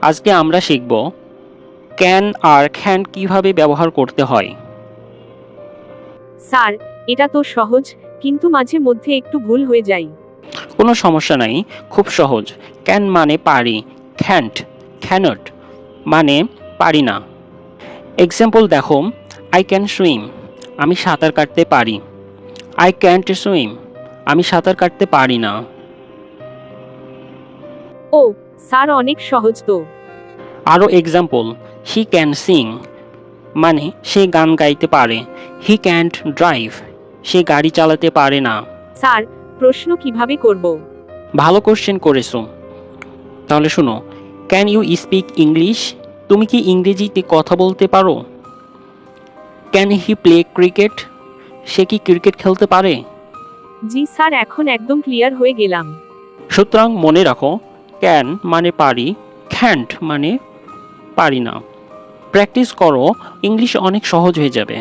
আজকে আমরা শিখব ক্যান আর ক্যান কিভাবে ব্যবহার করতে হয়। স্যার, এটা তো সহজ, কিন্তু মাঝে মধ্যে একটু ভুল হয়ে যায়। কোনো সমস্যা নাই, খুব সহজ। ক্যান মানে পারি, ক্যান্ট ক্যানট মানে পারি না। এক্সাম্পল দেখো, আই ক্যান সুইম, আমি সাঁতার কাটতে পারি। আই ক্যান্ট সুইম, আমি সাঁতার কাটতে পারি না। ও স্যার, অনেক সহজ তো। আরও এক্সাম্পল, হি ক্যান সিং মানে সে গান গাইতে পারে। হি ক্যান্ট ড্রাইভ, সে গাড়ি চালাতে পারে না। স্যার, প্রশ্ন কিভাবে করব? ভালো কোশ্চেন করেছো। তাহলে শোনো, ক্যান ইউ স্পিক ইংলিশ, তুমি কি ইংরেজিতে কথা বলতে পারো? ক্যান হি প্লে ক্রিকেট, সে কি ক্রিকেট খেলতে পারে? জি স্যার, এখন একদম ক্লিয়ার হয়ে গেলাম। সুতরাং মনে রাখো, ক্যান মানে পারি, ক্যান্ট মানে পারি না। প্র্যাকটিস করো, ইংলিশ অনেক সহজ হয়ে যাবে।